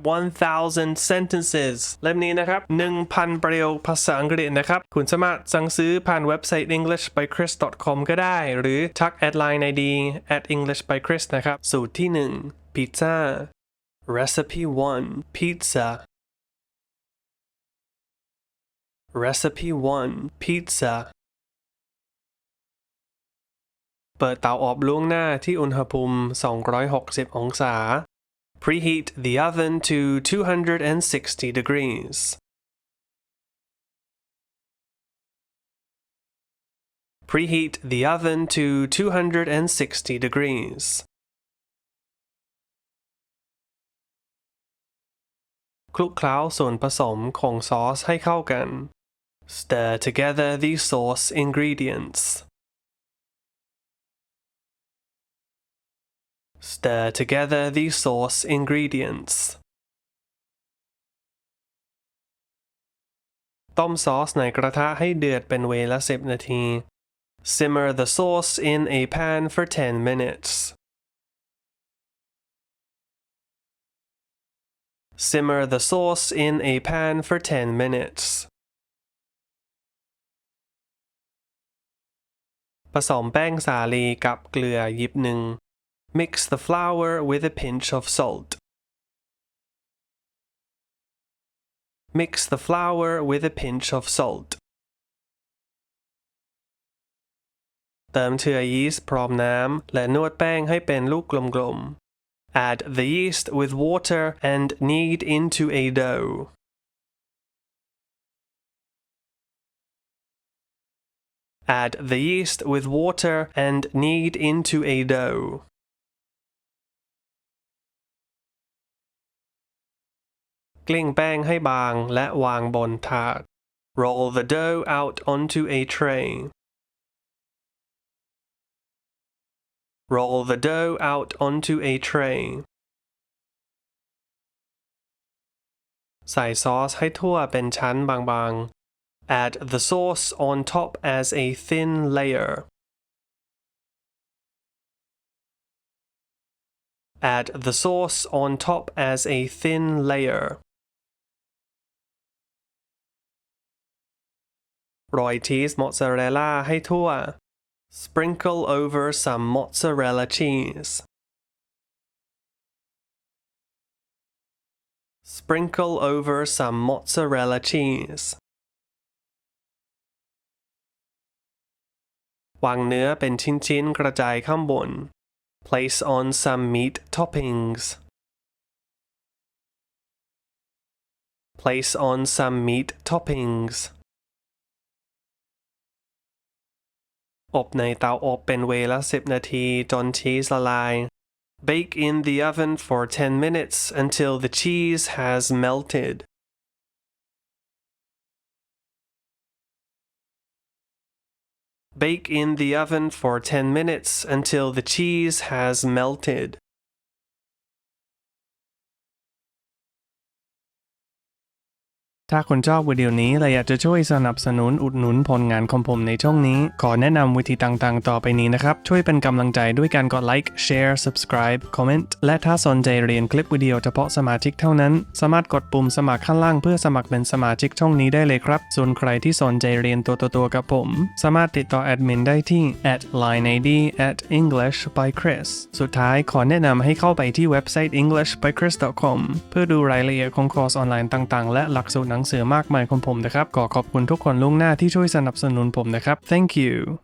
1000 sentences เล่มนี้นะครับ 1,000 ประโยคภาษาอังกฤษนะครับคุณสามารถสั่งซื้อผ่านเว็บไซต์ EnglishbyChris.com ก็ได้หรือทักแอดไลน์ ID @EnglishbyChris นะครับสูตรที่1พิซซ่า Recipe 1 Pizza Recipe 1 Pizza เปิดเตาอบล่วงหน้าที่อุณหภูมิ260องศา Preheat the oven to 260 degrees. Preheat the oven to 260 degrees. คลุกเคล้าส่วนผสมของซอสให้เข้ากัน Stir together the sauce ingredients. Stir together the sauce ingredients. ต้มซอสในกระทะให้เดือดเป็นเวลา10นาที Simmer the sauce in a pan for 10 minutes. Simmer the sauce in a pan for 10 minutes. ผสมแป้งสาลีกับเกลือหยิบหนึ่ง Mix the flour with a pinch of salt. Mix the flour with a pinch of salt. เติมเชื้อยีสต์พร้อมน้ำและนวดแป้งให้เป็นลูกกลมๆ Add the yeast with water and knead into a dough. Add the yeast with water and knead into a dough. กลิ้งแป้งให้บางและวางบนถาด Roll the dough out onto a tray. Roll the dough out onto a tray. ใส่ซอสให้ทั่วเป็นชั้นบางๆ Add the sauce on top as a thin layer. Add the sauce on top as a thin layer. โรยชีสมอสซาเรลล่าให้ทั่ว Sprinkle over some mozzarella cheese. Sprinkle over some mozzarella cheese. วางเนื้อเป็นชิ้นๆกระจายข้างบน Place on some meat toppings. Place on some meat toppings. อบในเตาอบเป็นเวลา10นาทีจนชีสละลาย Bake in the oven for 10 minutes until the cheese has melted. Bake in the oven for 10 minutes until the cheese has melted. ถ้าคุณชอบวิดีโอนี้และอยากจะช่วยสนับสนุนอุดหนุนผลงานของผมในช่องนี้ขอแนะนำวิธีต่างๆต่อไปนี้นะครับช่วยเป็นกำลังใจด้วยการกดไลค์ share subscribe comment และถ้าสนใจเรียนคลิปวิดีโอเฉพาะสมาชิกเท่านั้นสามารถกดปุ่มสมัครข้างล่างเพื่อสมัครเป็นสมาชิกช่องนี้ได้เลยครับส่วนใครที่สนใจเรียนตัวกับผมสามารถติดต่อแอดมินได้ที่ @lineid @EnglishbyChris สุดท้ายขอแนะนำให้เข้าไปที่เว็บไซต์ EnglishbyChris.com เพื่อดูรายละเอียดของคอร์สออนไลน์ต่างๆและหลักสูตรหนังสือมากมายของผมนะครับขอบคุณทุกคนล่วงหน้าที่ช่วยสนับสนุนผมนะครับ Thank you